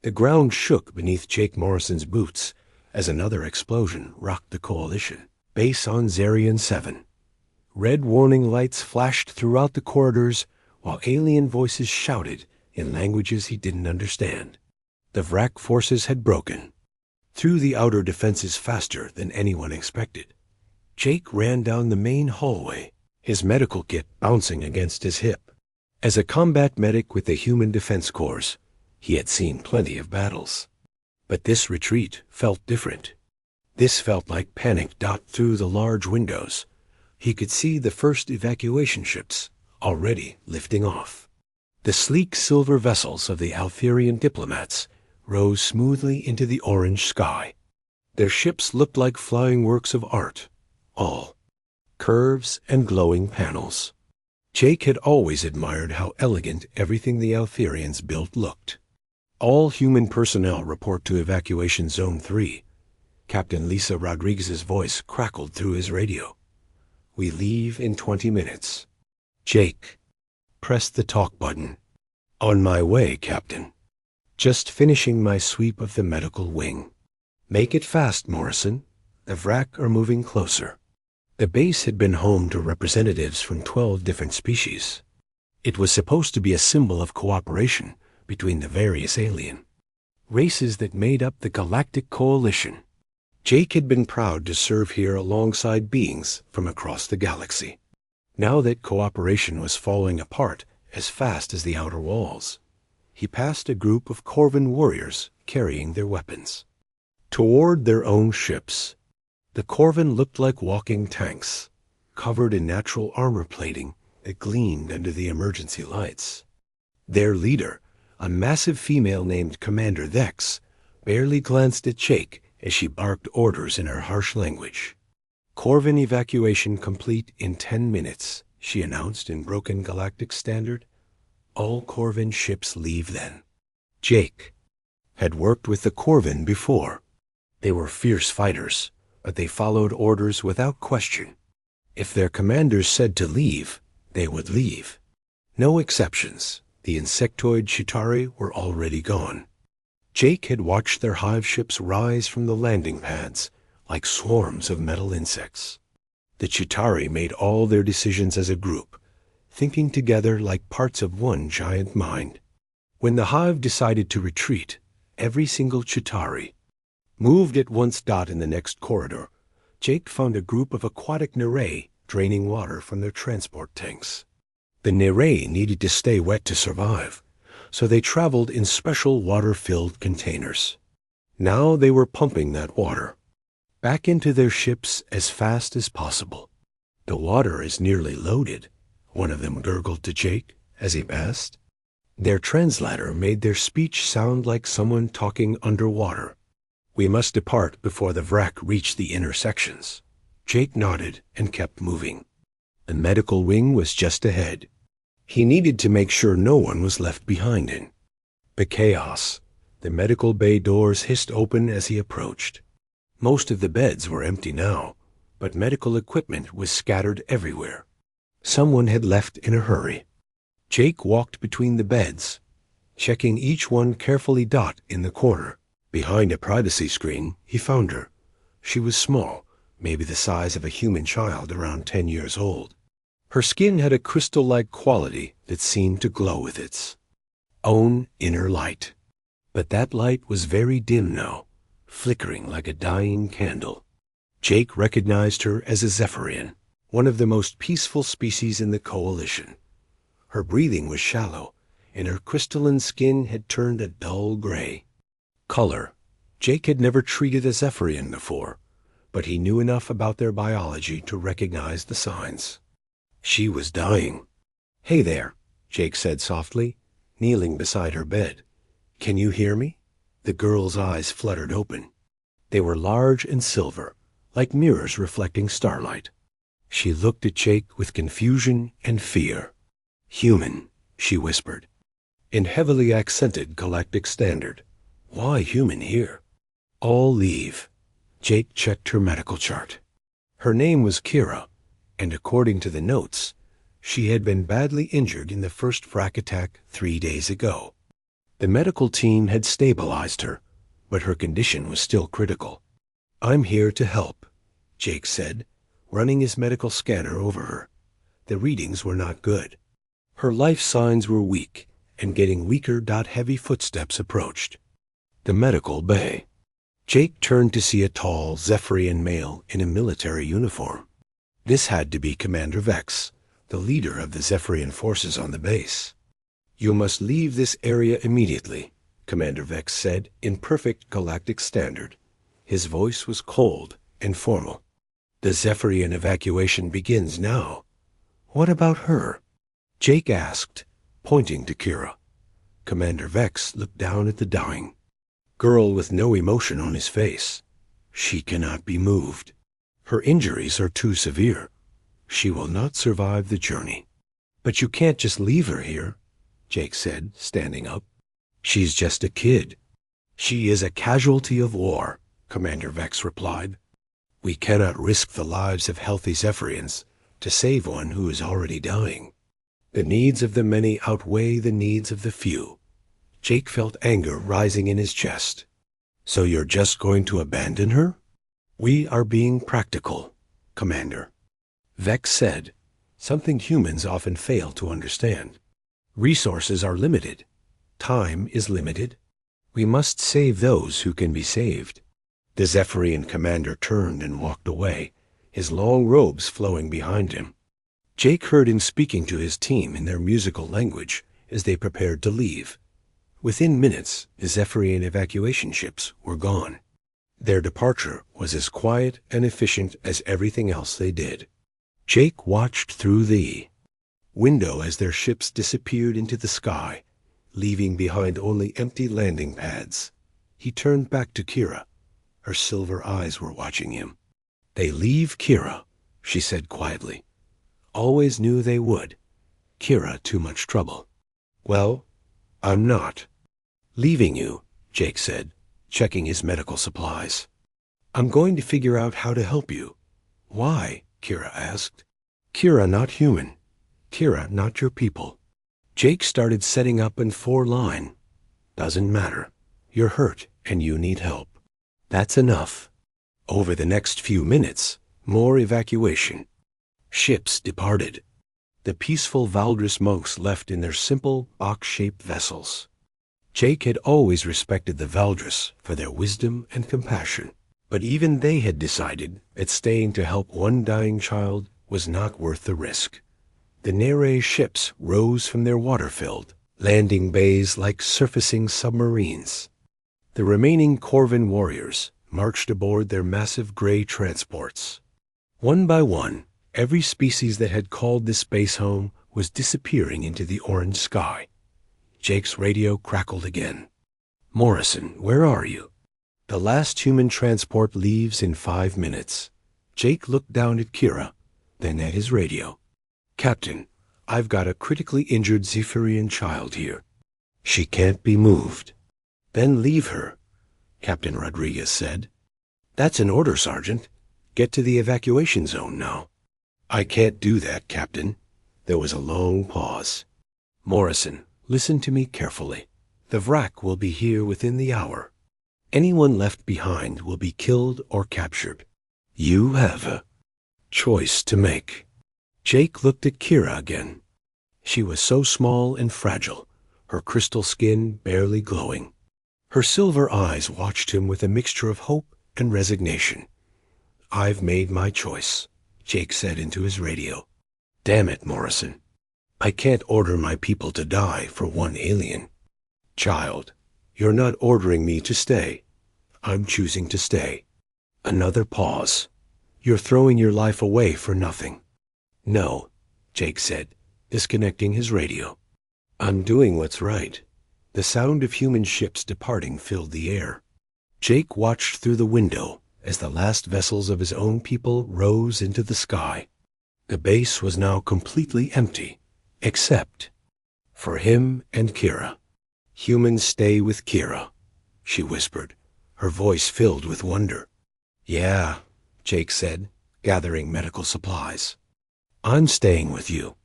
The ground shook beneath Jake Morrison's boots as another explosion rocked the Coalition base on Zarian 7. Red warning lights flashed throughout the corridors while alien voices shouted in languages he didn't understand. The Vrak forces had broken through the outer defenses faster than anyone expected. Jake ran down the main hallway, his medical kit bouncing against his hip. As a combat medic with the Human Defense Corps, he had seen plenty of battles. But this retreat felt different. This felt like panic dot through the large windows. He could see the first evacuation ships already lifting off. The sleek silver vessels of the Altherian diplomats rose smoothly into the orange sky. Their ships looked like flying works of art, all curves and glowing panels. Jake had always admired how elegant everything the Altherians built looked. All human personnel report to Evacuation Zone 3. Captain Lisa Rodriguez's voice crackled through his radio. We leave in 20 minutes. Jake pressed the talk button. On my way, Captain. Just finishing my sweep of the medical wing. Make it fast, Morrison. The Vrak are moving closer. The base had been home to representatives from 12 different species. It was supposed to be a symbol of cooperation between the various alien races that made up the Galactic Coalition. Jake had been proud to serve here alongside beings from across the galaxy. Now that cooperation was falling apart as fast as the outer walls, he passed a group of Corvan warriors carrying their weapons toward their own ships. The Corvan looked like walking tanks, covered in natural armor plating that gleamed under the emergency lights. Their leader, a massive female named Commander Vex, barely glanced at Jake as she barked orders in her harsh language. Corvan evacuation complete in 10 minutes, she announced in broken galactic standard. All Corvan ships leave then. Jake had worked with the Corvan before. They were fierce fighters, but they followed orders without question. If their commanders said to leave, they would leave. No exceptions. The insectoid Chitauri were already gone. Jake had watched their hive ships rise from the landing pads like swarms of metal insects. The Chitauri made all their decisions as a group, thinking together like parts of one giant mind. When the hive decided to retreat, every single Chitauri moved at once. In the next corridor, Jake found a group of aquatic Nirai draining water from their transport tanks. The Nirai needed to stay wet to survive, so they traveled in special water-filled containers. Now they were pumping that water back into their ships as fast as possible. The water is nearly loaded, one of them gurgled to Jake as he passed. Their translator made their speech sound like someone talking underwater. We must depart before the Vrak reach the inner sections. Jake nodded and kept moving. The medical wing was just ahead. He needed to make sure no one was left behind in the chaos. The medical bay doors hissed open as he approached. Most of the beds were empty now, but medical equipment was scattered everywhere. Someone had left in a hurry. Jake walked between the beds, checking each one carefully. In the corner, behind a privacy screen, he found her. She was small, maybe the size of a human child around 10 years old. Her skin had a crystal-like quality that seemed to glow with its own inner light. But that light was very dim now, flickering like a dying candle. Jake recognized her as a Zephyrian, one of the most peaceful species in the Coalition. Her breathing was shallow, and her crystalline skin had turned a dull gray color. Jake had never treated a Zephyrian before, but he knew enough about their biology to recognize the signs. She was dying. Hey there, Jake said softly, kneeling beside her bed. Can you hear me? The girl's eyes fluttered open. They were large and silver, like mirrors reflecting starlight. She looked at Jake with confusion and fear. Human, she whispered, in heavily accented galactic standard. Why human here? All leave. Jake checked her medical chart. Her name was Kira, and according to the notes, she had been badly injured in the first Vrak attack 3 days ago. The medical team had stabilized her, but her condition was still critical. "I'm here to help," Jake said, running his medical scanner over her. The readings were not good. Her life signs were weak, and getting weaker. Heavy footsteps approached. The medical bay. Jake turned to see a tall Zephyrian male in a military uniform. This had to be Commander Vex, the leader of the Zephyrian forces on the base. "You must leave this area immediately," Commander Vex said in perfect galactic standard. His voice was cold and formal. "The Zephyrian evacuation begins now." "What about her?" Jake asked, pointing to Kira. Commander Vex looked down at the dying girl with no emotion on his face. "She cannot be moved. Her injuries are too severe. She will not survive the journey." "But you can't just leave her here," Jake said, standing up. "She's just a kid." "She is a casualty of war," Commander Vex replied. "We cannot risk the lives of healthy Zephyrians to save one who is already dying. The needs of the many outweigh the needs of the few." Jake felt anger rising in his chest. "So you're just going to abandon her?" "We are being practical, Commander," Vex said, something humans often fail to understand. "Resources are limited. Time is limited. We must save those who can be saved." The Zephyrian commander turned and walked away, his long robes flowing behind him. Jake heard him speaking to his team in their musical language as they prepared to leave. Within minutes, the Zephyrian evacuation ships were gone. Their departure was as quiet and efficient as everything else they did. Jake watched through the window as their ships disappeared into the sky, leaving behind only empty landing pads. He turned back to Kira. Her silver eyes were watching him. "They leave Kira," she said quietly. "Always knew they would. Kira too much trouble." "Well, I'm not leaving you," Jake said, checking his medical supplies. "I'm going to figure out how to help you." "Why?" Kira asked. "Kira not human. Kira not your people." Jake started setting up in 4-line. "Doesn't matter. You're hurt and you need help. That's enough." Over the next few minutes, more evacuation. Ships departed. The peaceful Valdris monks left in their simple, box-shaped vessels. Jake had always respected the Valdris for their wisdom and compassion, but even they had decided that staying to help one dying child was not worth the risk. The Nere ships rose from their water-filled landing bays like surfacing submarines. The remaining Corvin warriors marched aboard their massive gray transports. One by one, every species that had called this base home was disappearing into the orange sky. Jake's radio crackled again. "Morrison, where are you?" "The last human transport leaves in 5 minutes." Jake looked down at Kira, then at his radio. "Captain, I've got a critically injured Zephyrian child here. She can't be moved." "Then leave her," Captain Rodriguez said. "That's an order, Sergeant. Get to the evacuation zone now." "I can't do that, Captain." There was a long pause. "Morrison, listen to me carefully. The Vrak will be here within the hour. Anyone left behind will be killed or captured. You have a choice to make." Jake looked at Kira again. She was so small and fragile, her crystal skin barely glowing. Her silver eyes watched him with a mixture of hope and resignation. "I've made my choice," Jake said into his radio. "Damn it, Morrison. I can't order my people to die for one alien." "Child, you're not ordering me to stay. I'm choosing to stay." Another pause. "You're throwing your life away for nothing." "No," Jake said, disconnecting his radio. "I'm doing what's right." The sound of human ships departing filled the air. Jake watched through the window as the last vessels of his own people rose into the sky. The base was now completely empty, except for him and Kira. "Humans stay with Kira," she whispered, her voice filled with wonder. "Yeah," Jake said, gathering medical supplies. "I'm staying with you."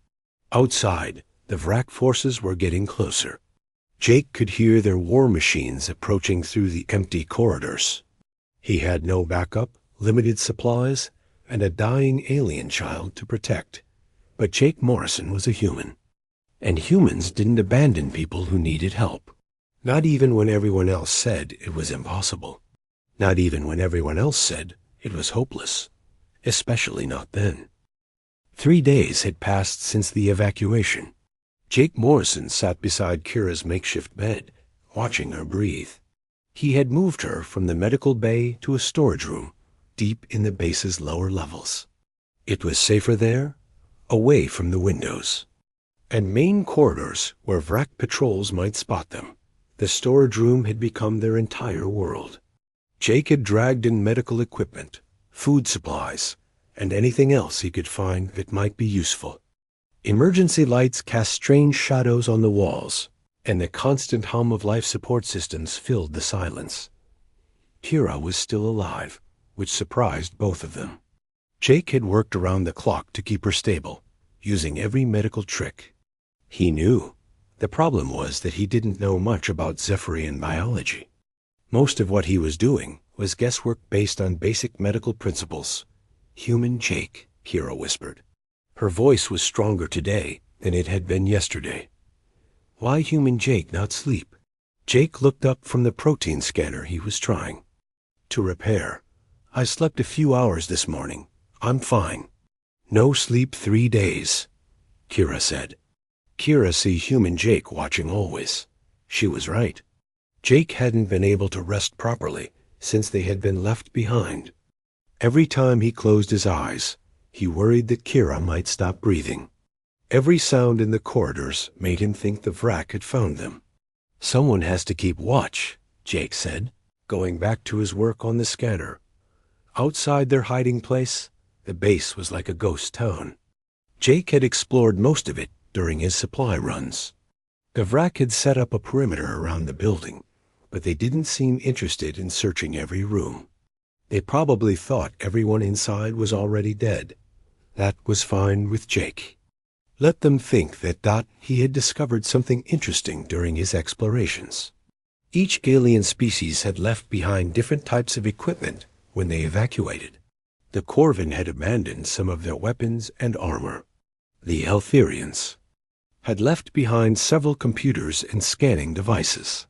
Outside, the Vrak forces were getting closer. Jake could hear their war machines approaching through the empty corridors. He had no backup, limited supplies, and a dying alien child to protect. But Jake Morrison was a human. And humans didn't abandon people who needed help. Not even when everyone else said it was impossible. Not even when everyone else said it was hopeless. Especially not then. 3 days had passed since the evacuation. Jake Morrison sat beside Kira's makeshift bed, watching her breathe. He had moved her from the medical bay to a storage room, deep in the base's lower levels. It was safer there, away from the windows. And main corridors where Vrak patrols might spot them. The storage room had become their entire world. Jake had dragged in medical equipment, food supplies, and anything else he could find that might be useful. Emergency lights cast strange shadows on the walls, and the constant hum of life support systems filled the silence. Kira was still alive, which surprised both of them. Jake had worked around the clock to keep her stable, using every medical trick. He knew. The problem was that he didn't know much about Zephyrian biology. Most of what he was doing was guesswork based on basic medical principles. Human Jake, Kira whispered. Her voice was stronger today than it had been yesterday. Why human Jake not sleep? Jake looked up from the protein scanner he was trying. To repair. I slept a few hours this morning. I'm fine. No sleep 3 days, Kira said. Kira see human Jake watching always. She was right. Jake hadn't been able to rest properly since they had been left behind. Every time he closed his eyes, he worried that Kira might stop breathing. Every sound in the corridors made him think the Vrak had found them. Someone has to keep watch, Jake said, going back to his work on the scanner. Outside their hiding place, the base was like a ghost town. Jake had explored most of it during his supply runs. The Vrak had set up a perimeter around the building, but they didn't seem interested in searching every room. They probably thought everyone inside was already dead. That was fine with Jake. Let them think that he had discovered something interesting during his explorations. Each Galian species had left behind different types of equipment when they evacuated. The Corvin had abandoned some of their weapons and armor. The Eltherians had left behind several computers and scanning devices.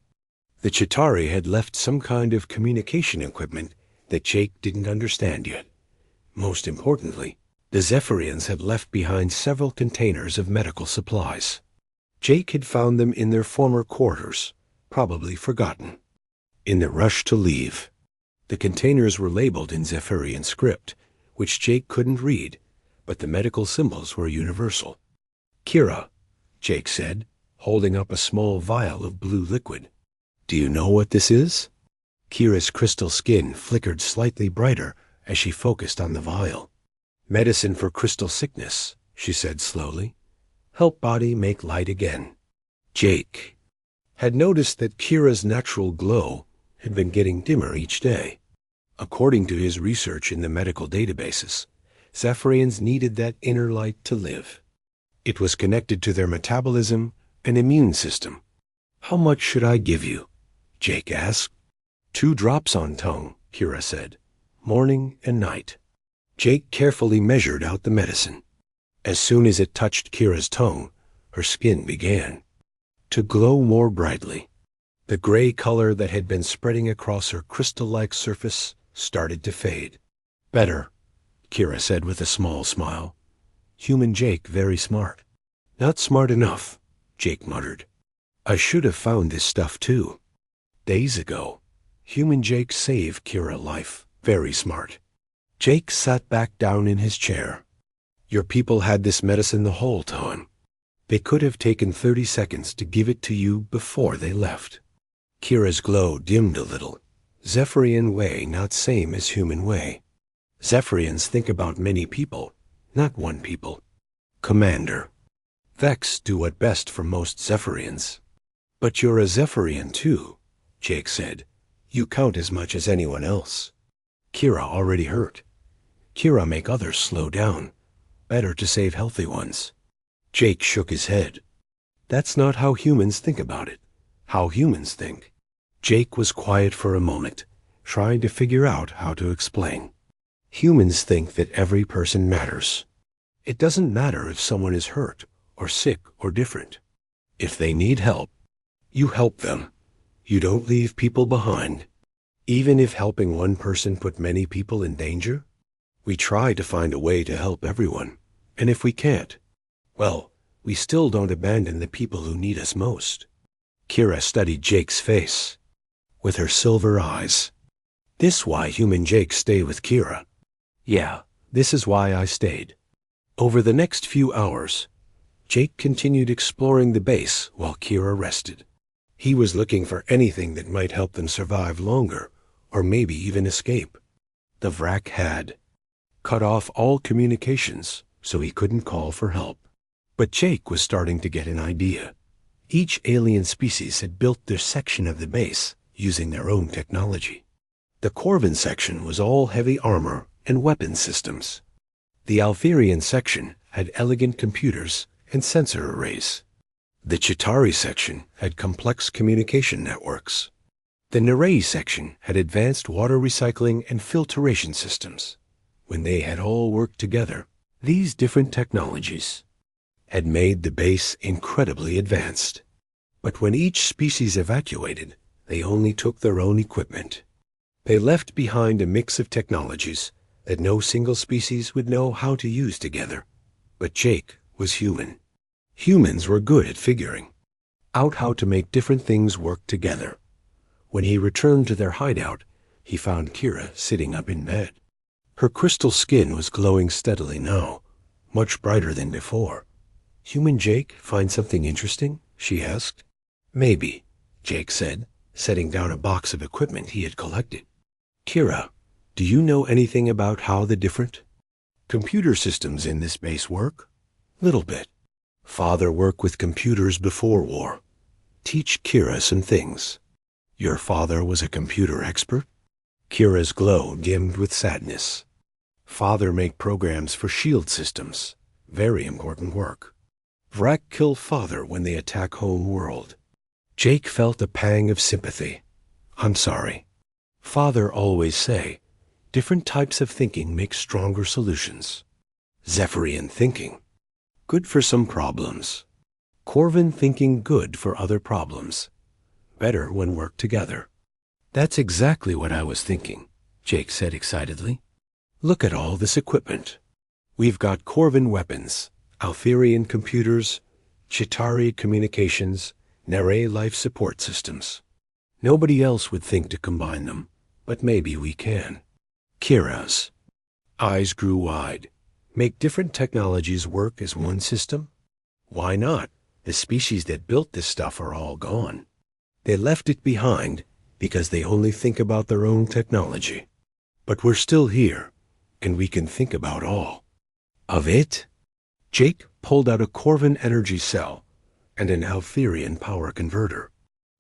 The Chitauri had left some kind of communication equipment that Jake didn't understand yet. Most importantly, the Zephyrians had left behind several containers of medical supplies. Jake had found them in their former quarters, probably forgotten. In the rush to leave, the containers were labeled in Zephyrian script, which Jake couldn't read, but the medical symbols were universal. Kira, Jake said, holding up a small vial of blue liquid. Do you know what this is? Kira's crystal skin flickered slightly brighter as she focused on the vial. Medicine for crystal sickness, she said slowly. Help body make light again. Jake had noticed that Kira's natural glow had been getting dimmer each day. According to his research in the medical databases, Zephyrians needed that inner light to live. It was connected to their metabolism and immune system. How much should I give you? Jake asked. 2 drops on tongue, Kira said. Morning and night. Jake carefully measured out the medicine. As soon as it touched Kira's tongue, her skin began to glow more brightly. The gray color that had been spreading across her crystal-like surface started to fade. Better, Kira said with a small smile. Human Jake very smart. Not smart enough, Jake muttered. I should have found this stuff too. Days ago, human Jake saved Kira life. Very smart. Jake sat back down in his chair. Your people had this medicine the whole time. They could have taken 30 seconds to give it to you before they left. Kira's glow dimmed a little. Zephyrian way not same as human way. Zephyrians think about many people, not one people. Commander. Vex do what best for most Zephyrians. But you're a Zephyrian too, Jake said. You count as much as anyone else. Kira already hurt. Kira make others slow down. Better to save healthy ones. Jake shook his head. That's not how humans think about it. How humans think. Jake was quiet for a moment, trying to figure out how to explain. Humans think that every person matters. It doesn't matter if someone is hurt, or sick, or different. If they need help, you help them. You don't leave people behind. Even if helping one person put many people in danger, we try to find a way to help everyone. And if we can't, well, we still don't abandon the people who need us most. Kira studied Jake's face with her silver eyes. This why human Jake stay with Kira. Yeah, this is why I stayed. Over the next few hours, Jake continued exploring the base while Kira rested. He was looking for anything that might help them survive longer, or maybe even escape. The Vrak had cut off all communications, so he couldn't call for help. But Jake was starting to get an idea. Each alien species had built their section of the base using their own technology. The Corvin section was all heavy armor and weapon systems. The Alferian section had elegant computers and sensor arrays. The Chitauri section had complex communication networks. The Narei section had advanced water recycling and filtration systems. When they had all worked together, these different technologies had made the base incredibly advanced. But when each species evacuated, they only took their own equipment. They left behind a mix of technologies that no single species would know how to use together. But Jake was human. Humans were good at figuring out how to make different things work together. When he returned to their hideout, he found Kira sitting up in bed. Her crystal skin was glowing steadily now, much brighter than before. "Human Jake find something interesting?" she asked. "Maybe," Jake said, setting down a box of equipment he had collected. "Kira, do you know anything about how the different computer systems in this base work?" "Little bit. Father worked with computers before war. Teach Kira some things." "Your father was a computer expert?" Kira's glow dimmed with sadness. "Father make programs for shield systems. Very important work. Vrak kill father when they attack home world." Jake felt a pang of sympathy. "I'm sorry. Father always say, different types of thinking make stronger solutions. Zephyrian thinking, good for some problems. Corvin thinking good for other problems. Better when worked together." "That's exactly what I was thinking," Jake said excitedly. "Look at all this equipment. We've got Corvin weapons, Alferian computers, Chitauri communications, Narei life support systems. Nobody else would think to combine them, but maybe we can." Kira's eyes grew wide. Make different technologies work as one system? Why not? The species that built this stuff are all gone. They left it behind because they only think about their own technology. But we're still here, and we can think about all of it. Jake pulled out a Corvin energy cell and an Alferian power converter.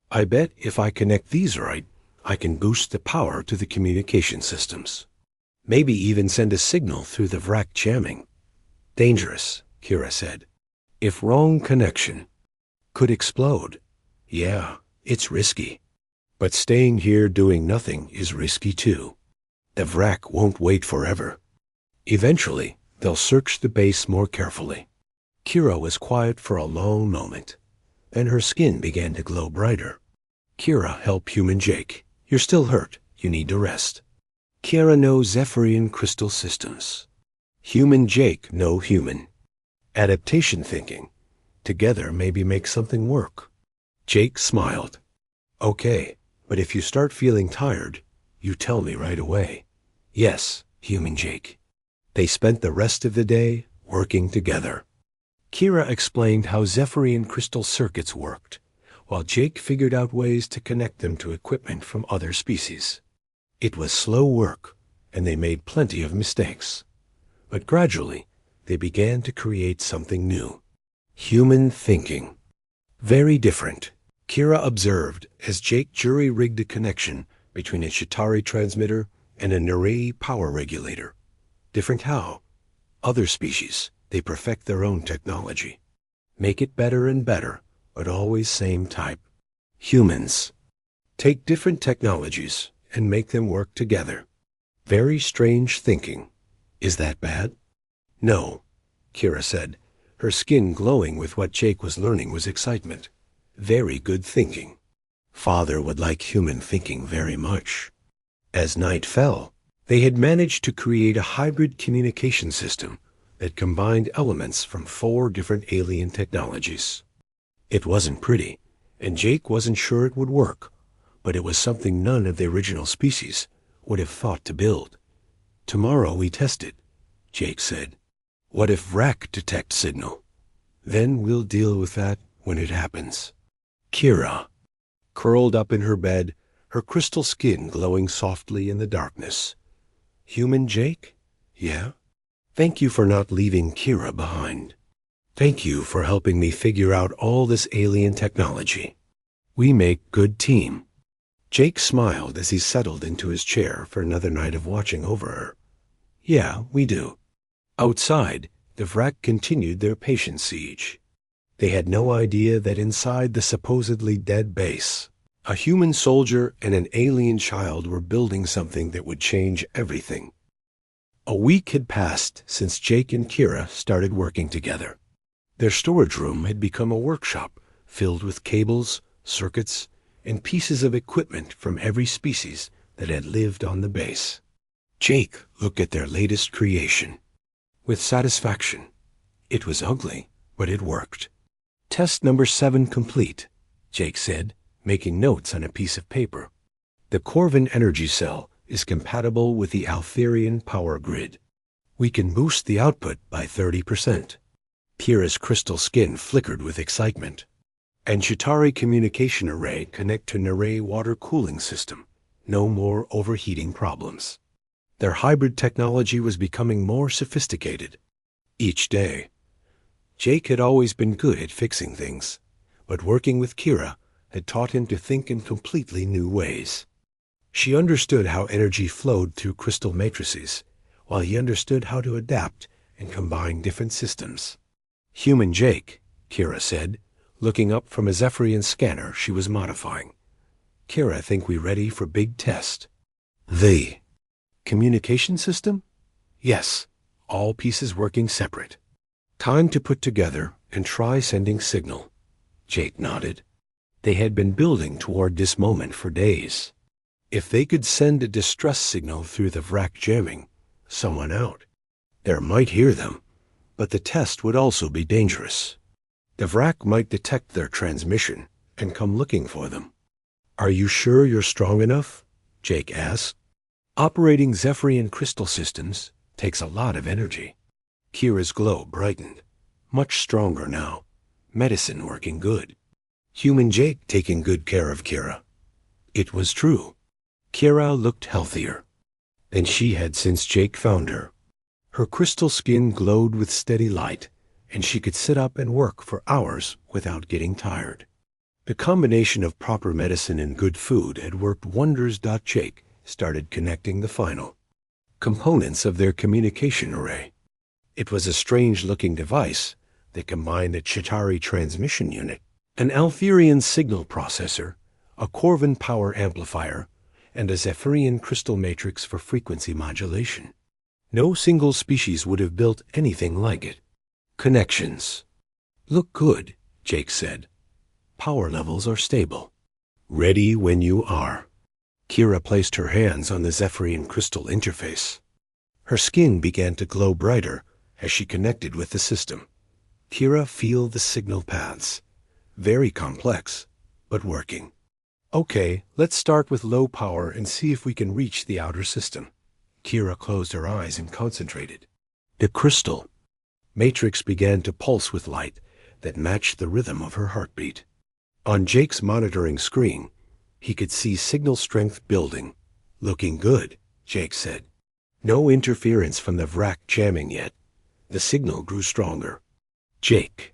"I bet if I connect these right, I can boost the power to the communication systems. Maybe even send a signal through the Vrak jamming." "Dangerous," Kira said. "If wrong connection, could explode." "Yeah, it's risky. But staying here doing nothing is risky too. The Vrak won't wait forever. Eventually, they'll search the base more carefully." Kira was quiet for a long moment. Then her skin began to glow brighter. "Kira, help human Jake. You're still hurt. You need to rest." Kira knows Zephyrian crystal systems. Human Jake know human. Adaptation thinking. Together maybe make something work. Jake smiled. "Okay, but if you start feeling tired, you tell me right away." "Yes, human Jake." They spent the rest of the day working together. Kira explained how Zephyrian crystal circuits worked, while Jake figured out ways to connect them to equipment from other species. It was slow work, and they made plenty of mistakes. But gradually, they began to create something new. Human thinking. Very different, Kira observed as Jake jury-rigged a connection between a Chitauri transmitter and a Narei power regulator. Different how? Other species, they perfect their own technology. Make it better and better, but always same type. Humans. Take different technologies and make them work together. Very strange thinking. Is that bad? No, Kira said. Her skin glowing with what Jake was learning was excitement. Very good thinking. Father would like human thinking very much. As night fell, they had managed to create a hybrid communication system that combined elements from 4 different alien technologies. It wasn't pretty, and Jake wasn't sure it would work, but it was something none of the original species would have thought to build. Tomorrow we test it, Jake said. What if Vrak detects signal? Then we'll deal with that when it happens. Kira, curled up in her bed, her crystal skin glowing softly in the darkness. Human Jake? Yeah? Thank you for not leaving Kira behind. Thank you for helping me figure out all this alien technology. We make good team. Jake smiled as he settled into his chair for another night of watching over her. Yeah, we do. Outside, the Vrak continued their patient siege. They had no idea that inside the supposedly dead base, a human soldier and an alien child were building something that would change everything. A week had passed since Jake and Kira started working together. Their storage room had become a workshop filled with cables, circuits, and pieces of equipment from every species that had lived on the base. Jake looked at their latest creation with satisfaction. It was ugly, but it worked. Test number 7 complete, Jake said, making notes on a piece of paper. The Corvin energy cell is compatible with the Altherian power grid. We can boost the output by 30%. Kira's crystal skin flickered with excitement. And Chitauri communication array connect to Narray water cooling system. No more overheating problems. Their hybrid technology was becoming more sophisticated each day. Jake had always been good at fixing things, but working with Kira had taught him to think in completely new ways. She understood how energy flowed through crystal matrices, while he understood how to adapt and combine different systems. Human Jake, Kira said, looking up from a Zephyrian scanner she was modifying. Kira, think we ready for big test? The communication system? Yes, all pieces working separate. Time to put together and try sending signal. Jake nodded. They had been building toward this moment for days. If they could send a distress signal through the Vrak jamming someone out, there might hear them, but the test would also be dangerous. The Vrak might detect their transmission and come looking for them. Are you sure you're strong enough? Jake asked. Operating Zephyrian crystal systems takes a lot of energy. Kira's glow brightened. Much stronger now. Medicine working good. Human Jake taking good care of Kira. It was true. Kira looked healthier than she had since Jake found her. Her crystal skin glowed with steady light, and she could sit up and work for hours without getting tired. The combination of proper medicine and good food had worked wonders. Jake started connecting the final components of their communication array. It was a strange-looking device that combined a Chitauri transmission unit, an Altherian signal processor, a Corvin power amplifier, and a Zephyrian crystal matrix for frequency modulation. No single species would have built anything like it. Connections. Look good, Jake said. Power levels are stable. Ready when you are. Kira placed her hands on the Zephyrian crystal interface. Her skin began to glow brighter as she connected with the system. Kira feel the signal paths. Very complex, but working. Okay, let's start with low power and see if we can reach the outer system. Kira closed her eyes and concentrated. The crystal matrix began to pulse with light that matched the rhythm of her heartbeat. On Jake's monitoring screen, he could see signal strength building. Looking good, Jake said. No interference from the Vrak jamming yet. The signal grew stronger. Jake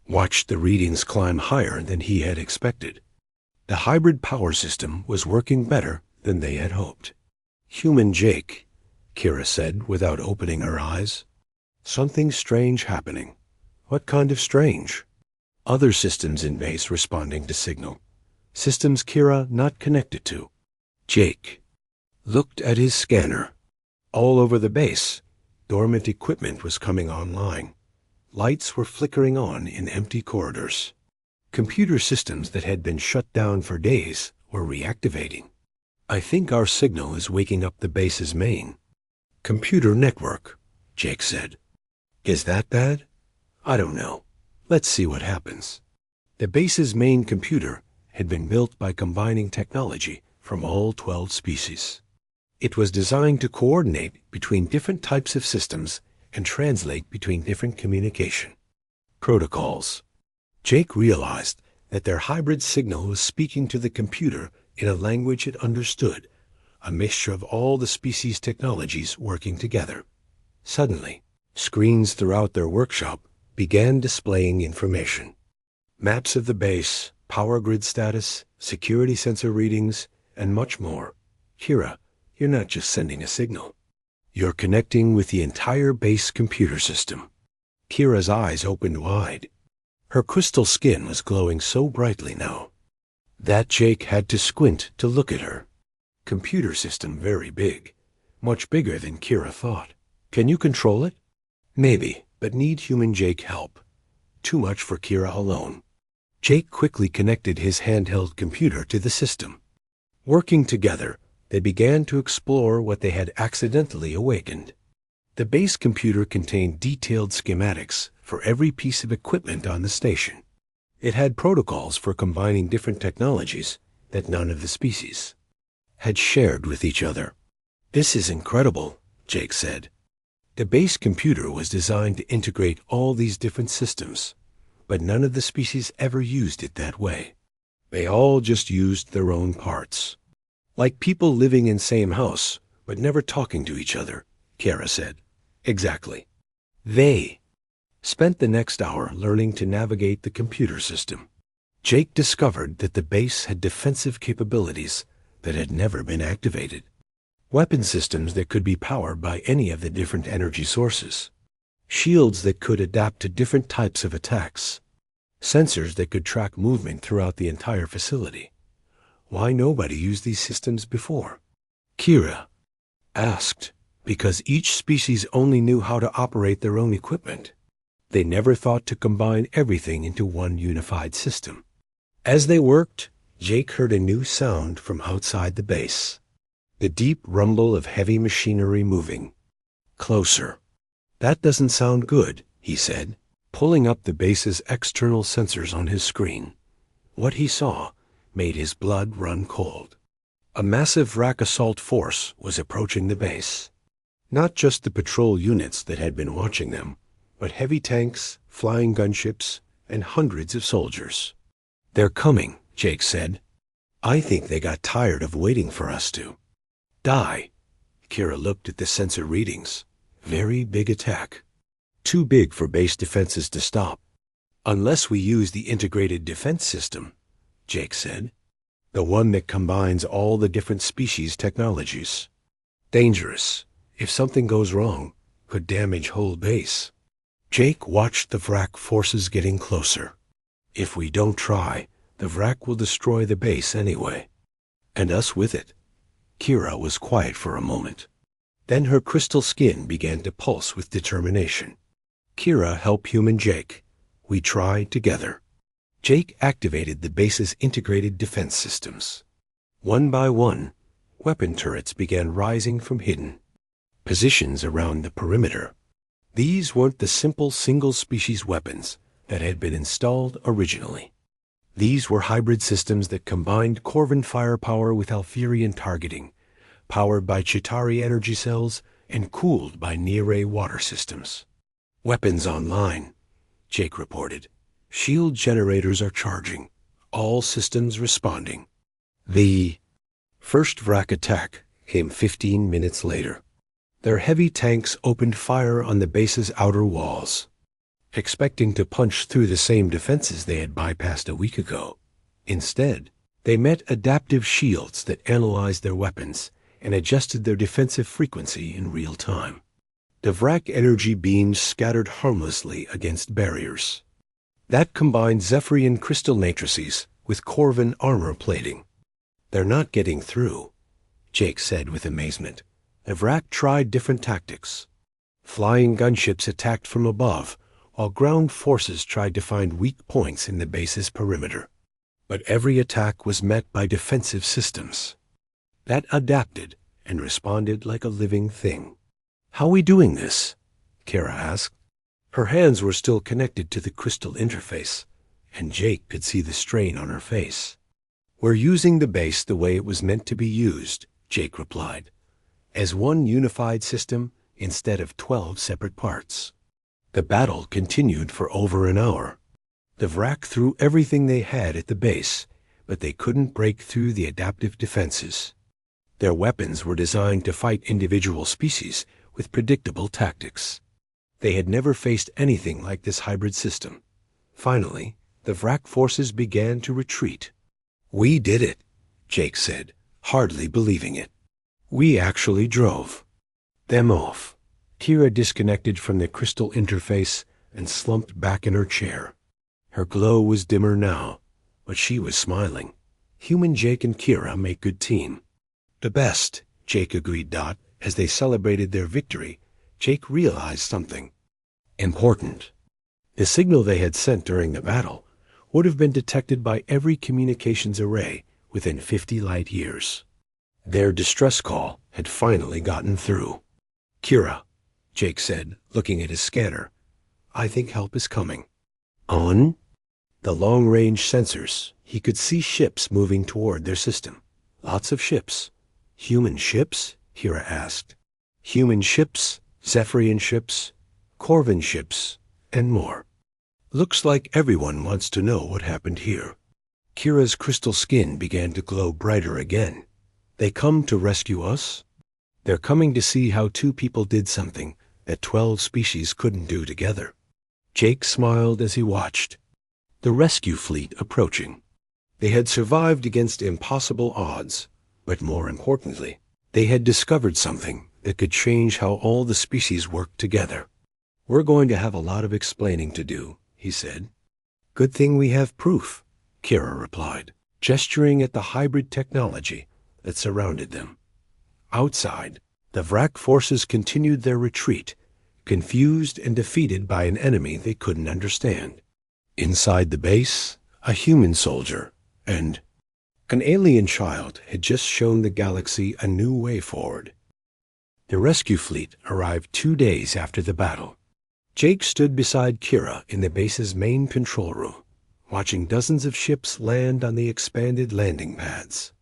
watched the readings climb higher than he had expected. The hybrid power system was working better than they had hoped. Human Jake, Kira said without opening her eyes. Something strange happening. What kind of strange? Other systems in base responding to signal. systems Kira not connected to. Jake looked at his scanner. All over the base, dormant equipment was coming online. Lights were flickering on in empty corridors. Computer systems that had been shut down for days were reactivating. I think our signal is waking up the base's main computer network, Jake said. Is that bad? I don't know. Let's see what happens. The base's main computer had been built by combining technology from all 12 species. It was designed to coordinate between different types of systems and translate between different communication protocols. Jake realized that their hybrid signal was speaking to the computer in a language it understood, a mixture of all the species' technologies working together. Suddenly, screens throughout their workshop began displaying information. Maps of the base, power grid status, security sensor readings, and much more. Kira, you're not just sending a signal. You're connecting with the entire base computer system. Kira's eyes opened wide. Her crystal skin was glowing so brightly now that Jake had to squint to look at her. Computer system very big, much bigger than Kira thought. Can you control it? Maybe, but need human Jake help. Too much for Kira alone. Jake quickly connected his handheld computer to the system. Working together, they began to explore what they had accidentally awakened. The base computer contained detailed schematics for every piece of equipment on the station. It had protocols for combining different technologies that none of the species had shared with each other. This is incredible, Jake said. The base computer was designed to integrate all these different systems, but none of the species ever used it that way. They all just used their own parts. Like people living in same house, but never talking to each other, Kara said. Exactly. They spent the next hour learning to navigate the computer system. Jake discovered that the base had defensive capabilities that had never been activated. Weapon systems that could be powered by any of the different energy sources. Shields that could adapt to different types of attacks. Sensors that could track movement throughout the entire facility. Why nobody used these systems before? Kira asked. Because each species only knew how to operate their own equipment. They never thought to combine everything into one unified system. As they worked, Jake heard a new sound from outside the base. The deep rumble of heavy machinery moving. Closer. That doesn't sound good, he said, pulling up the base's external sensors on his screen. What he saw made his blood run cold. A massive Wrack assault force was approaching the base. Not just the patrol units that had been watching them, but heavy tanks, flying gunships, and hundreds of soldiers. They're coming, Jake said. I think they got tired of waiting for us to die. Kira looked at the sensor readings. Very big attack. Too big for base defenses to stop. Unless we use the integrated defense system, Jake said. The one that combines all the different species' technologies. Dangerous. If something goes wrong, could damage whole base. Jake watched the Wrack forces getting closer. If we don't try, the Wrack will destroy the base anyway. And us with it. Kira was quiet for a moment. Then her crystal skin began to pulse with determination. Kira helped human Jake. We tried together. Jake activated the base's integrated defense systems. One by one, weapon turrets began rising from hidden positions around the perimeter. These weren't the simple single-species weapons that had been installed originally. These were hybrid systems that combined Corvin firepower with Alferian targeting, powered by Chitauri energy cells and cooled by Nere water systems. Weapons online, Jake reported. Shield generators are charging. All systems responding. The first Wrack attack came 15 minutes later. Their heavy tanks opened fire on the base's outer walls, expecting to punch through the same defenses they had bypassed a week ago. Instead, they met adaptive shields that analyzed their weapons and adjusted their defensive frequency in real time. The Wrack energy beams scattered harmlessly against barriers. That combined Zephyrian crystal matrices with Corvin armor plating. "They're not getting through," Jake said with amazement. The Vrak tried different tactics. Flying gunships attacked from above, while ground forces tried to find weak points in the base's perimeter. But every attack was met by defensive systems that adapted and responded like a living thing. "How are we doing this?" Kira asked. Her hands were still connected to the crystal interface, and Jake could see the strain on her face. "We're using the base the way it was meant to be used," Jake replied, "as one unified system instead of 12 separate parts." The battle continued for over an hour. The Vrak threw everything they had at the base, but they couldn't break through the adaptive defenses. Their weapons were designed to fight individual species with predictable tactics. They had never faced anything like this hybrid system. Finally, the Vrak forces began to retreat. "We did it," Jake said, hardly believing it. "We actually drove them off." Kira disconnected from the crystal interface and slumped back in her chair. Her glow was dimmer now, but she was smiling. Human Jake and Kira make good team. "The best," Jake agreed. As they celebrated their victory, Jake realized something important. The signal they had sent during the battle would have been detected by every communications array within 50 light years. Their distress call had finally gotten through. "Kira," Jake said, looking at his scanner, "I think help is coming." On the long-range sensors, he could see ships moving toward their system. Lots of ships. "Human ships?" Kira asked. "Human ships, Zephyrian ships, Corvin ships, and more. Looks like everyone wants to know what happened here." Kira's crystal skin began to glow brighter again. "They come to rescue us?" "They're coming to see how 2 people did something that 12 species couldn't do together." Jake smiled as he watched the rescue fleet approaching. They had survived against impossible odds, but more importantly, they had discovered something that could change how all the species worked together. "We're going to have a lot of explaining to do," he said. "Good thing we have proof," Kira replied, gesturing at the hybrid technology that surrounded them. Outside, the Vrak forces continued their retreat, confused and defeated by an enemy they couldn't understand. Inside the base, a human soldier and an alien child had just shown the galaxy a new way forward. The rescue fleet arrived 2 days after the battle. Jake stood beside Kira in the base's main control room, watching dozens of ships land on the expanded landing pads.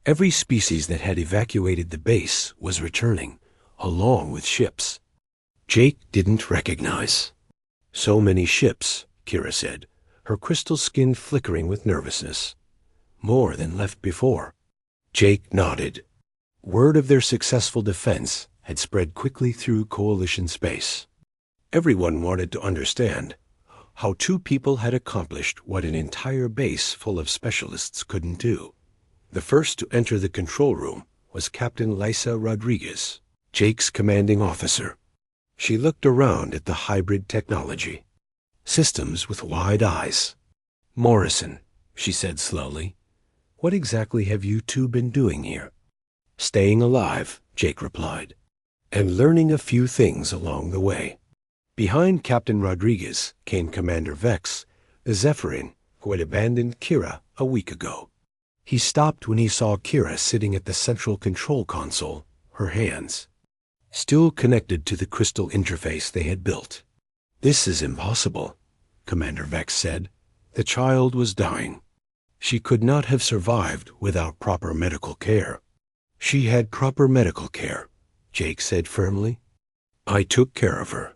Every species that had evacuated the base was returning, along with ships Jake didn't recognize. "So many ships," Kira said, her crystal skin flickering with nervousness. "More than left before." Jake nodded. Word of their successful defense had spread quickly through Coalition space. Everyone wanted to understand how 2 people had accomplished what an entire base full of specialists couldn't do. The first to enter the control room was Captain Lisa Rodriguez, Jake's commanding officer. She looked around at the hybrid technology. Systems with wide eyes. "Morrison," she said slowly, "what exactly have you 2 been doing here?" "Staying alive," Jake replied, "and learning a few things along the way." Behind Captain Rodriguez came Commander Vex, the Zephyrian who had abandoned Kira a week ago. He stopped when he saw Kira sitting at the central control console, her hands still connected to the crystal interface they had built. "This is impossible," Commander Vex said. "The child was dying. She could not have survived without proper medical care." "She had proper medical care," Jake said firmly. "I took care of her.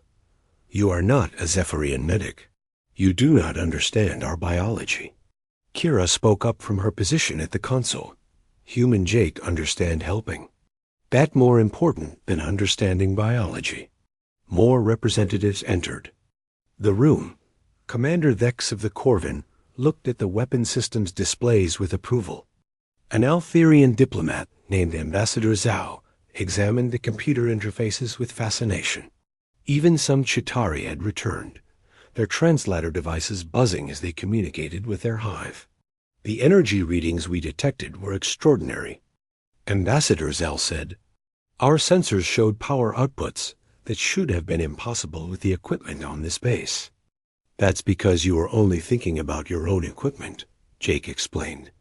You are not a Zephyrian medic. You do not understand our biology." Kira spoke up from her position at the console. "Human Jake understand helping. That more important than understanding biology." More representatives entered the room. Commander Vex of the Corvin looked at the weapon system's displays with approval. An Altherian diplomat named Ambassador Zhao examined the computer interfaces with fascination. Even some Chitauri had returned, their translator devices buzzing as they communicated with their hive. The energy readings we detected were extraordinary. Ambassador Zell said, "Our sensors showed power outputs that should have been impossible with the equipment on this base." "That's because you were only thinking about your own equipment," Jake explained.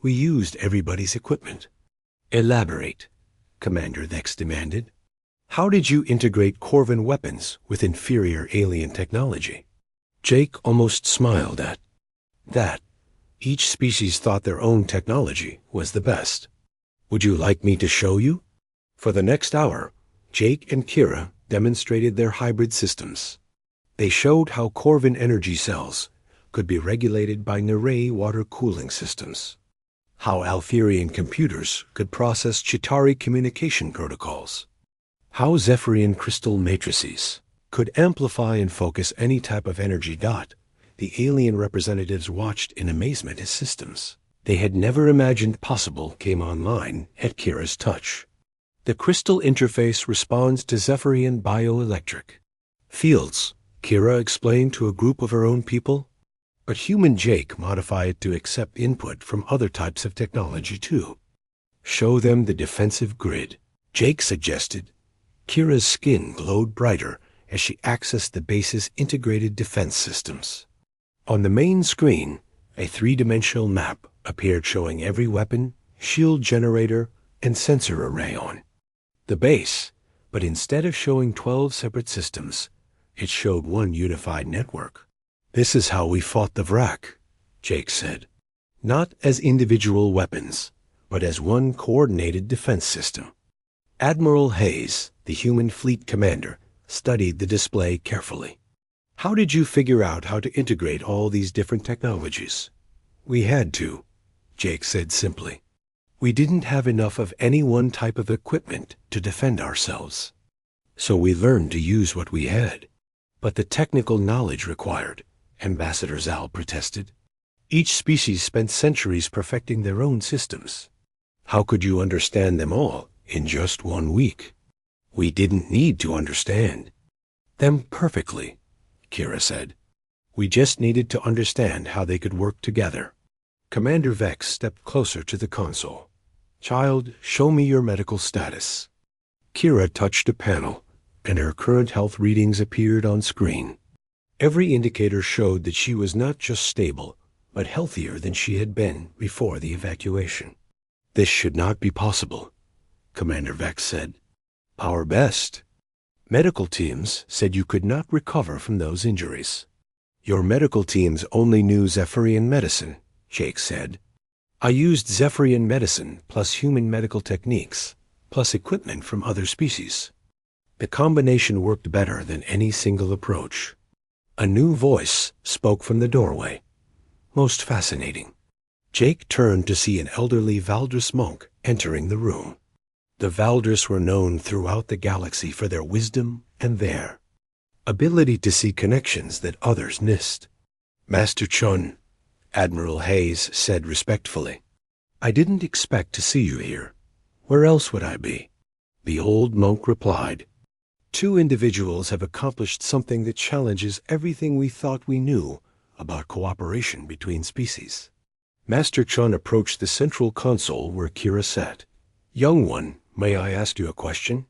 "We used everybody's equipment." "Elaborate," Commander Vex demanded. "How did you integrate Corvin weapons with inferior alien technology?" Jake almost smiled at that. Each species thought their own technology was the best. "Would you like me to show you?" For the next hour, Jake and Kira demonstrated their hybrid systems. They showed how Corvin energy cells could be regulated by Narray water cooling systems, how Altherian computers could process Chitauri communication protocols, how Zephyrian crystal matrices could amplify and focus any type of energy dot. The alien representatives watched in amazement as systems they had never imagined possible came online at Kira's touch. The crystal interface responds to Zephyrian bioelectric fields, Kira explained to a group of her own people. But human Jake modified it to accept input from other types of technology too. "Show them the defensive grid," Jake suggested. Kira's skin glowed brighter as she accessed the base's integrated defense systems. On the main screen, a three-dimensional map appeared showing every weapon, shield generator, and sensor array on the base, but instead of showing 12 separate systems, it showed one unified network. "This is how we fought the Vrak," Jake said. "Not as individual weapons, but as one coordinated defense system." Admiral Hayes, the human fleet commander, studied the display carefully. "How did you figure out how to integrate all these different technologies?" "We had to," Jake said simply. "We didn't have enough of any one type of equipment to defend ourselves. So we learned to use what we had." "But the technical knowledge required," Ambassador Zal protested. "Each species spent centuries perfecting their own systems. How could you understand them all in just 1 week?" "We didn't need to understand them perfectly," Kira said. "We just needed to understand how they could work together." Commander Vex stepped closer to the console. "Child, show me your medical status." Kira touched a panel, and her current health readings appeared on screen. Every indicator showed that she was not just stable, but healthier than she had been before the evacuation. "This should not be possible," Commander Vex said. "Our best medical teams said you could not recover from those injuries." "Your medical teams only knew Zephyrian medicine," Jake said. "I used Zephyrian medicine plus human medical techniques, plus equipment from other species. The combination worked better than any single approach." A new voice spoke from the doorway. "Most fascinating." Jake turned to see an elderly Valdris monk entering the room. The Valdris were known throughout the galaxy for their wisdom and their ability to see connections that others missed. "Master Chun," Admiral Hayes said respectfully, "I didn't expect to see you here. Where else would I be?" The old monk replied, "Two individuals have accomplished something that challenges everything we thought we knew about cooperation between species." Master Chun approached the central console where Kira sat. "Young one, may I ask you a question?"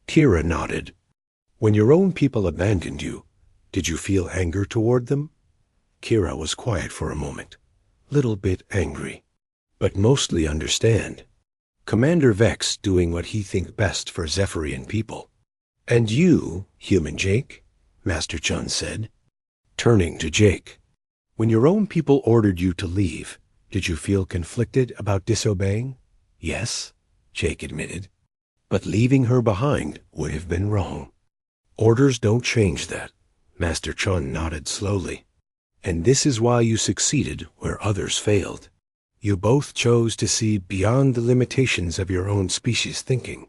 Kira nodded. "When your own people abandoned you, did you feel anger toward them?" Kira was quiet for a moment, little bit angry, but mostly understand. Commander Vex doing what he think best for Zephyrian people. "And you, human Jake?" Master Chun said, turning to Jake. "When your own people ordered you to leave, did you feel conflicted about disobeying?" "Yes," Jake admitted. "But leaving her behind would have been wrong." "Orders don't change that," Master Chun nodded slowly. "And this is why you succeeded where others failed. You both chose to see beyond the limitations of your own species' thinking."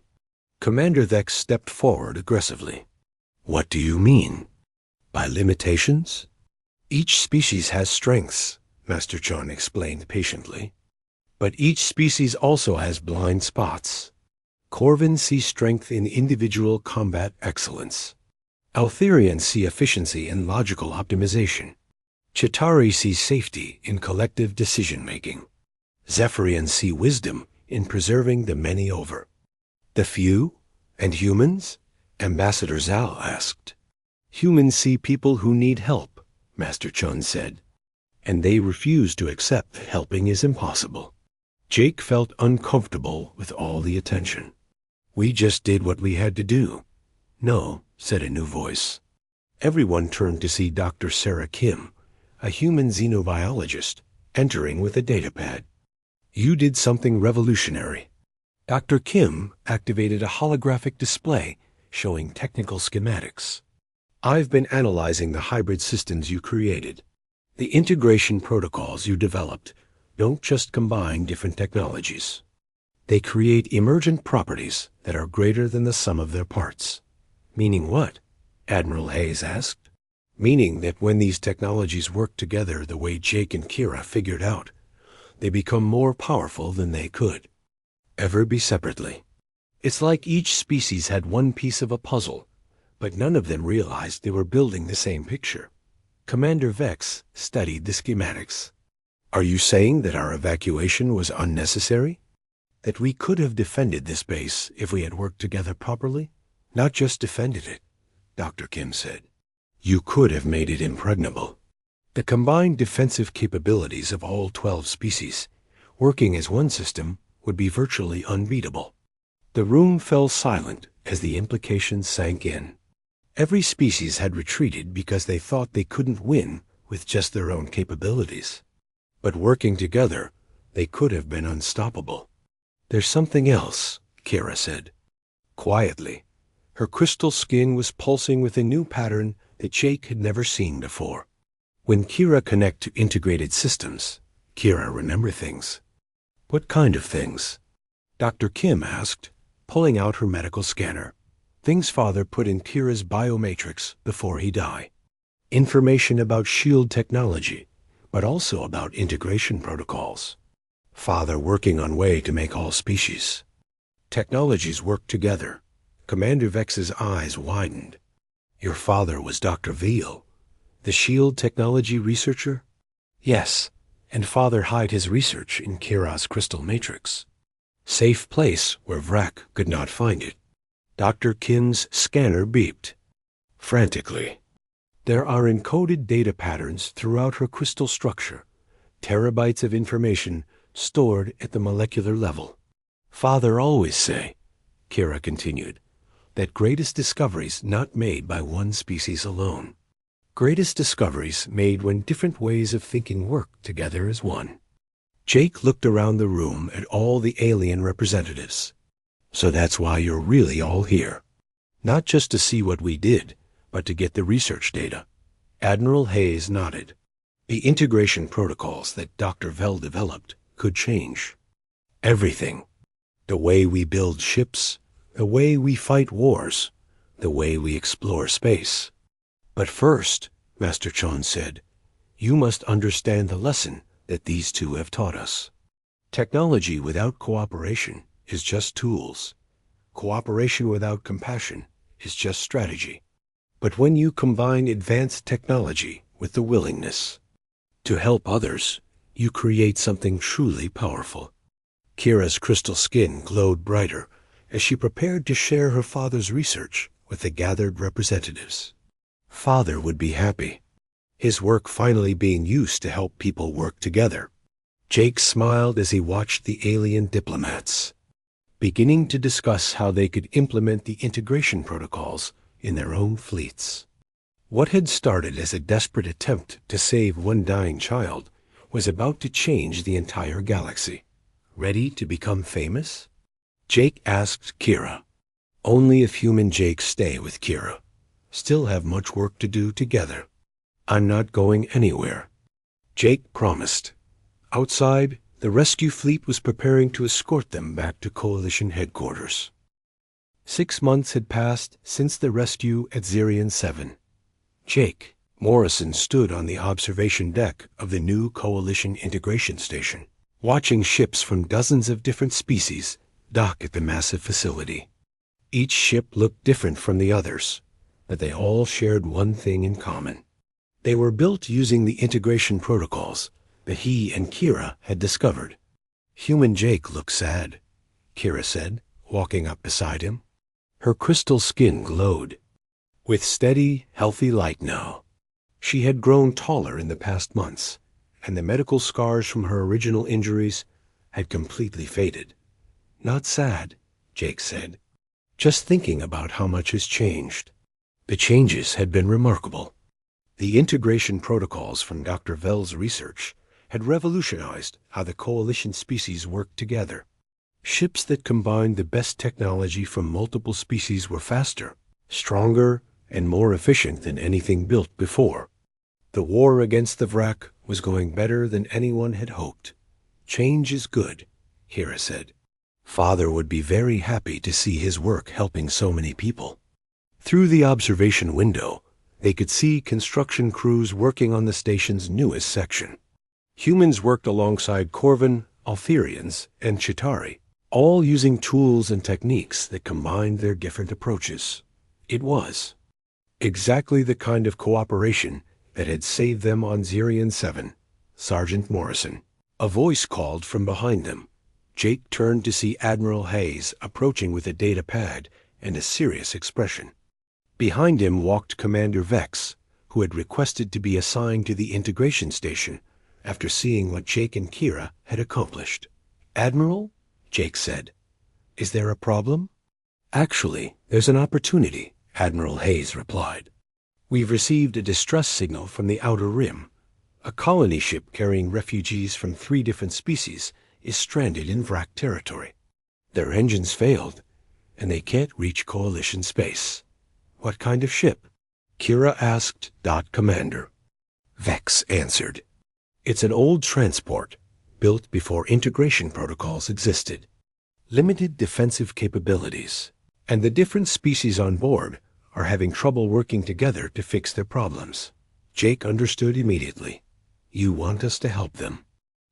Commander Vex stepped forward aggressively. "What do you mean? By limitations?" "Each species has strengths," Master Chun explained patiently. "But each species also has blind spots. Corvin see strength in individual combat excellence. Altherians see efficiency in logical optimization. Chitauri see safety in collective decision-making. Zephyrians see wisdom in preserving the many over. The few and humans? Ambassador Zal asked. Humans see people who need help, Master Chun said, and they refuse to accept that helping is impossible. Jake felt uncomfortable with all the attention. We just did what we had to do. No, said a new voice. Everyone turned to see Dr. Sarah Kim, a human xenobiologist, entering with a datapad. You did something revolutionary. Dr. Kim activated a holographic display showing technical schematics. I've been analyzing the hybrid systems you created. The integration protocols you developed don't just combine different technologies. They create emergent properties that are greater than the sum of their parts. Meaning what? Admiral Hayes asked. Meaning that when these technologies work together the way Jake and Kira figured out, they become more powerful than they could ever be separately. It's like each species had one piece of a puzzle, but none of them realized they were building the same picture. Commander Vex studied the schematics. Are you saying that our evacuation was unnecessary? That we could have defended this base if we had worked together properly? Not just defended it, Dr. Kim said. You could have made it impregnable. The combined defensive capabilities of all 12 species, working as one system, would be virtually unbeatable. The room fell silent as the implications sank in. Every species had retreated because they thought they couldn't win with just their own capabilities. But working together, they could have been unstoppable. There's something else, Kira said. Quietly, her crystal skin was pulsing with a new pattern that Jake had never seen before. When Kira connect to integrated systems, Kira remember things. What kind of things? Dr. Kim asked, pulling out her medical scanner. Things Father put in Kira's biomatrix before he died. Information about shield technology, but also about integration protocols. Father working on way to make all species. Technologies work together. Commander Vex's eyes widened. Your father was Dr. Veal, the shield technology researcher? Yes, and Father hid his research in Kira's crystal matrix. Safe place where Vrak could not find it. Dr. Kim's scanner beeped. Frantically. There are encoded data patterns throughout her crystal structure, terabytes of information stored at the molecular level. Father always say, Kira continued, that greatest discoveries not made by one species alone. Greatest discoveries made when different ways of thinking work together as one. Jake looked around the room at all the alien representatives. So that's why you're really all here. Not just to see what we did, but to get the research data. Admiral Hayes nodded. The integration protocols that Dr. Vell developed could change everything. The way we build ships, the way we fight wars, the way we explore space. But first, Master Chon said, you must understand the lesson that these two have taught us. Technology without cooperation is just tools. Cooperation without compassion is just strategy. But when you combine advanced technology with the willingness to help others, you create something truly powerful. Kira's crystal skin glowed brighter as she prepared to share her father's research with the gathered representatives. Father would be happy, his work finally being used to help people work together. Jake smiled as he watched the alien diplomats, beginning to discuss how they could implement the integration protocols in their own fleets. What had started as a desperate attempt to save one dying child was about to change the entire galaxy. Ready to become famous? Jake asked Kira. Only if human Jake stay with Kira. Still have much work to do together. I'm not going anywhere. Jake promised. Outside, the rescue fleet was preparing to escort them back to Coalition headquarters. 6 months had passed since the rescue at Zerion 7. Jake Morrison stood on the observation deck of the new Coalition integration station, watching ships from dozens of different species dock at the massive facility. Each ship looked different from the others, but they all shared one thing in common. They were built using the integration protocols that he and Kira had discovered. Human Jake looked sad, Kira said, walking up beside him. Her crystal skin glowed with steady, healthy light now. She had grown taller in the past months, and the medical scars from her original injuries had completely faded. Not sad, Jake said, just thinking about how much has changed. The changes had been remarkable. The integration protocols from Dr. Vell's research had revolutionized how the coalition species worked together. Ships that combined the best technology from multiple species were faster, stronger, and more efficient than anything built before. The war against the Vrak was going better than anyone had hoped. Change is good, Kira said. Father would be very happy to see his work helping so many people. Through the observation window, they could see construction crews working on the station's newest section. Humans worked alongside Corvin, Altherians, and Chitauri, all using tools and techniques that combined their different approaches. It was exactly the kind of cooperation that had saved them on Zerion 7, Sergeant Morrison. A voice called from behind them. Jake turned to see Admiral Hayes approaching with a data pad and a serious expression. Behind him walked Commander Vex, who had requested to be assigned to the integration station after seeing what Jake and Kira had accomplished. Admiral, Jake said, is there a problem? Actually, there's an opportunity, Admiral Hayes replied. We've received a distress signal from the Outer Rim. A colony ship carrying refugees from 3 different species is stranded in Vrak territory. Their engines failed, and they can't reach Coalition space. What kind of ship? Kira asked Commander. Vex answered. It's an old transport, built before integration protocols existed. Limited defensive capabilities, and the different species on board are having trouble working together to fix their problems. Jake understood immediately. You want us to help them.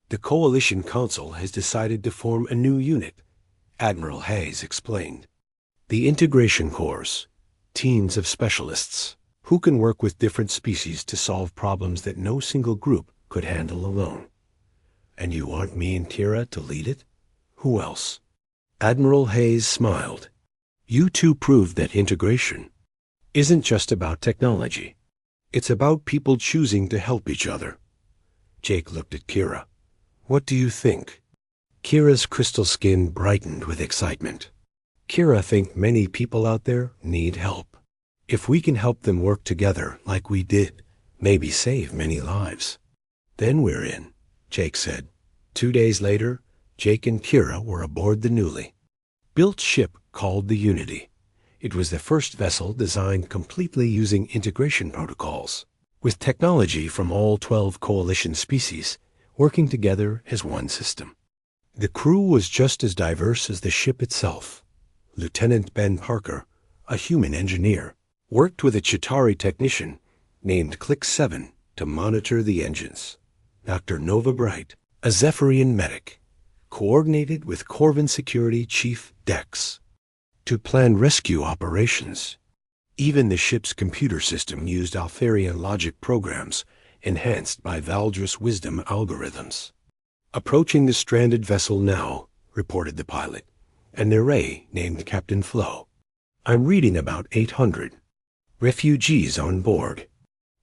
The Coalition Council has decided to form a new unit, Admiral Hayes explained. The Integration Corps, teams of specialists who can work with different species to solve problems that no single group could handle alone. And you want me and Kira to lead it? Who else? Admiral Hayes smiled. You two proved that integration isn't just about technology. It's about people choosing to help each other. Jake looked at Kira. What do you think? Kira's crystal skin brightened with excitement. Kira thinks many people out there need help. If we can help them work together like we did, maybe save many lives. Then we're in, Jake said. 2 days later, Jake and Kira were aboard the newly built ship called the Unity. It was the first vessel designed completely using integration protocols, with technology from all 12 coalition species working together as one system. The crew was just as diverse as the ship itself. Lieutenant Ben Parker, a human engineer, worked with a Chitauri technician named Click 7 to monitor the engines. Dr. Nova Bright, a Zephyrian medic, coordinated with Corvin Security Chief Dex to plan rescue operations. Even the ship's computer system used Altherian logic programs enhanced by Valdris wisdom algorithms. Approaching the stranded vessel now, reported the pilot, an array named Captain Flo. I'm reading about 800 refugees on board.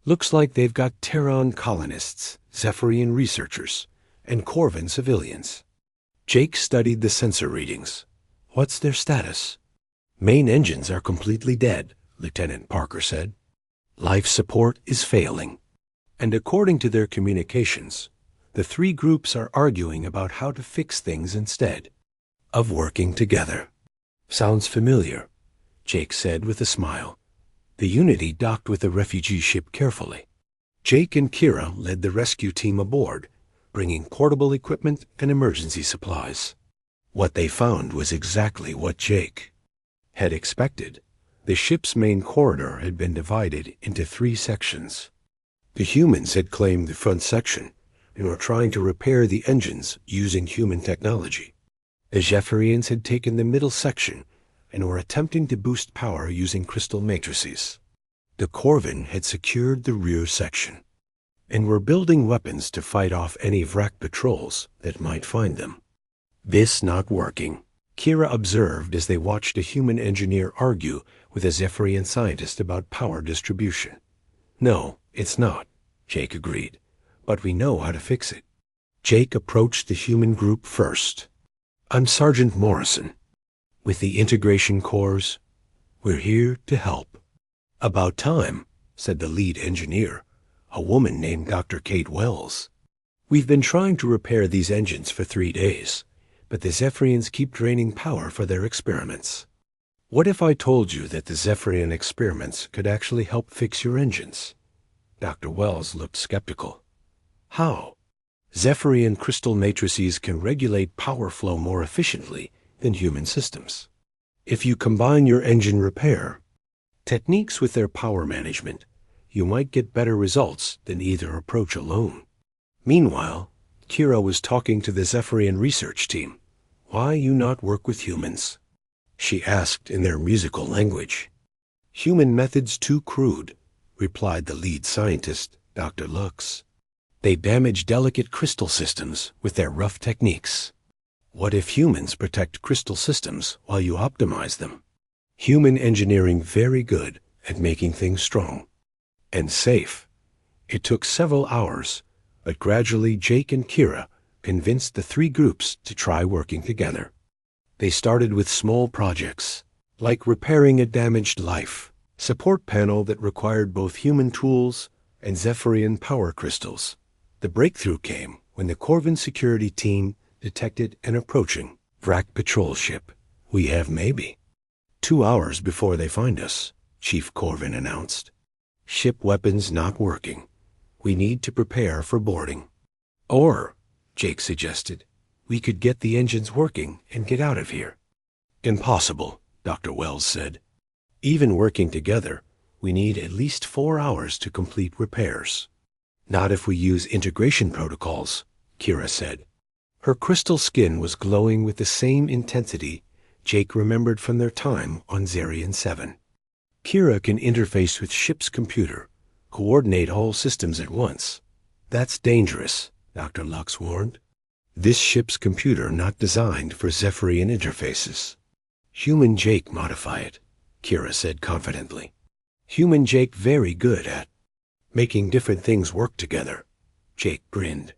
Looks like they've got Terran colonists, Zephyrian researchers, and Corvin civilians. Jake studied the sensor readings. What's their status? Main engines are completely dead, Lieutenant Parker said. Life support is failing. And according to their communications, the 3 groups are arguing about how to fix things instead of working together. Sounds familiar, Jake said with a smile. The Unity docked with the refugee ship carefully. Jake and Kira led the rescue team aboard, bringing portable equipment and emergency supplies. What they found was exactly what Jake had expected. The ship's main corridor had been divided into 3 sections. The humans had claimed the front section and were trying to repair the engines using human technology. The Zephyrians had taken the middle section and were attempting to boost power using crystal matrices. The Corvin had secured the rear section and were building weapons to fight off any Vrak patrols that might find them. This not working, Kira observed as they watched a human engineer argue with a Zephyrian scientist about power distribution. No, it's not, Jake agreed, but we know how to fix it. Jake approached the human group first. I'm Sergeant Morrison. With the integration cores, we're here to help. About time, said the lead engineer, a woman named Dr. Kate Wells. We've been trying to repair these engines for 3 days, but the Zephyrians keep draining power for their experiments. What if I told you that the Zephyrian experiments could actually help fix your engines? Dr. Wells looked skeptical. How? Zephyrian crystal matrices can regulate power flow more efficiently than human systems. If you combine your engine repair techniques with their power management, you might get better results than either approach alone. Meanwhile, Kira was talking to the Zephyrian research team. Why you not work with humans? She asked in their musical language. Human methods too crude, replied the lead scientist, Dr. Lux. They damage delicate crystal systems with their rough techniques. What if humans protect crystal systems while you optimize them? Human engineering very good at making things strong and safe. It took several hours, but gradually Jake and Kira convinced the 3 groups to try working together. They started with small projects, like repairing a damaged life support panel that required both human tools and Zephyrian power crystals. The breakthrough came when the Corvin security team detected an approaching Vrak patrol ship. We have maybe 2 hours before they find us, Chief Corvin announced. Ship weapons not working. We need to prepare for boarding. Or, Jake suggested, we could get the engines working and get out of here. Impossible, Dr. Wells said. Even working together, we need at least 4 hours to complete repairs. Not if we use integration protocols, Kira said. Her crystal skin was glowing with the same intensity Jake remembered from their time on Zarian 7. Kira can interface with ship's computer, coordinate all systems at once. That's dangerous, Dr. Lux warned. This ship's computer not designed for Zephyrian interfaces. Human Jake modify it, Kira said confidently. Human Jake very good at making different things work together. Jake grinned.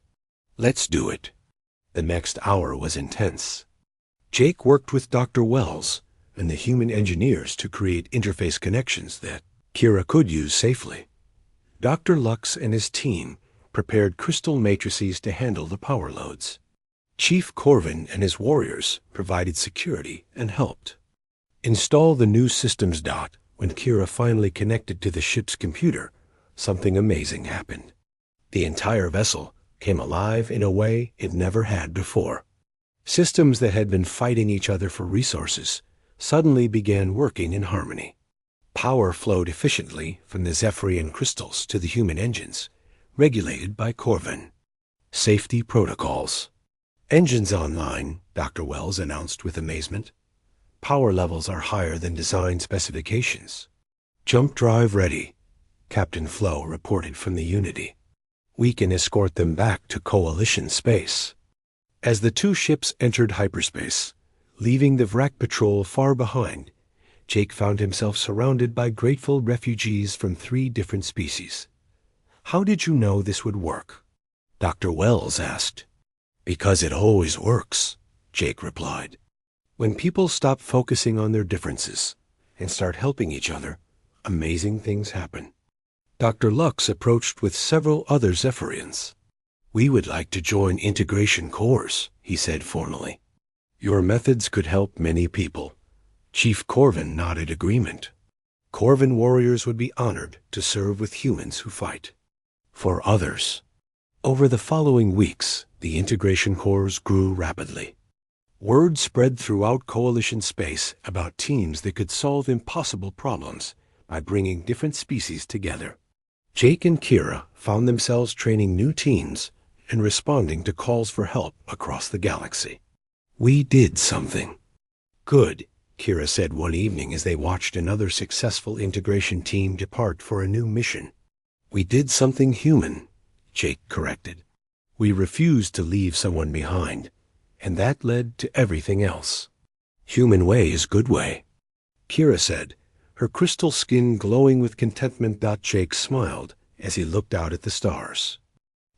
Let's do it. The next hour was intense. Jake worked with Dr. Wells and the human engineers to create interface connections that Kira could use safely. Dr. Lux and his team prepared crystal matrices to handle the power loads. Chief Corvin and his warriors provided security and helped install the new systems dot. When Kira finally connected to the ship's computer, something amazing happened. The entire vessel came alive in a way it never had before. Systems that had been fighting each other for resources suddenly began working in harmony. Power flowed efficiently from the Zephyrian crystals to the human engines, regulated by Corvin. Safety protocols. Engines online, Dr. Wells announced with amazement. Power levels are higher than design specifications. Jump drive ready, Captain Flo reported from the Unity. We can escort them back to Coalition space. As the 2 ships entered hyperspace, leaving the Vrak patrol far behind, Jake found himself surrounded by grateful refugees from 3 different species. How did you know this would work? Dr. Wells asked. Because it always works, Jake replied. When people stop focusing on their differences and start helping each other, amazing things happen. Dr. Lux approached with several other Zephyrians. We would like to join integration cores, he said formally. Your methods could help many people. Chief Corvin nodded agreement. Corvin warriors would be honored to serve with humans who fight for others. Over the following weeks, the integration cores grew rapidly. Word spread throughout Coalition space about teams that could solve impossible problems by bringing different species together. Jake and Kira found themselves training new teams and responding to calls for help across the galaxy. We did something. Good, Kira said one evening as they watched another successful integration team depart for a new mission. "We did something human," Jake corrected. "We refused to leave someone behind, and that led to everything else." "Human way is good way," Kira said, her crystal skin glowing with contentment. Jake smiled as he looked out at the stars.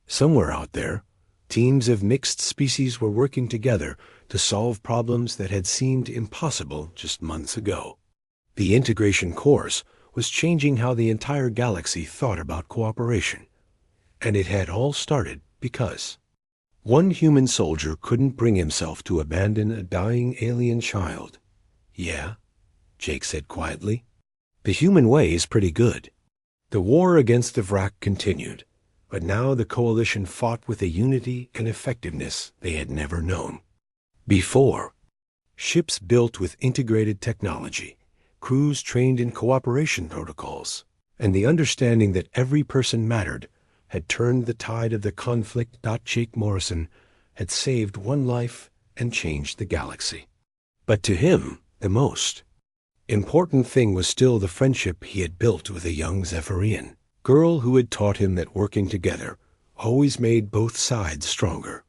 Somewhere out there, teams of mixed species were working together to solve problems that had seemed impossible just months ago. The integration course was changing how the entire galaxy thought about cooperation. And it had all started because one human soldier couldn't bring himself to abandon a dying alien child. "Yeah," Jake said quietly. "The human way is pretty good." The war against the Vrak continued, but now the coalition fought with a unity and effectiveness they had never known before. Ships built with integrated technology, crews trained in cooperation protocols, and the understanding that every person mattered had turned the tide of the conflict. Jake Morrison had saved one life and changed the galaxy. But to him, the most important thing was still the friendship he had built with a young Zephyrian girl who had taught him that working together always made both sides stronger.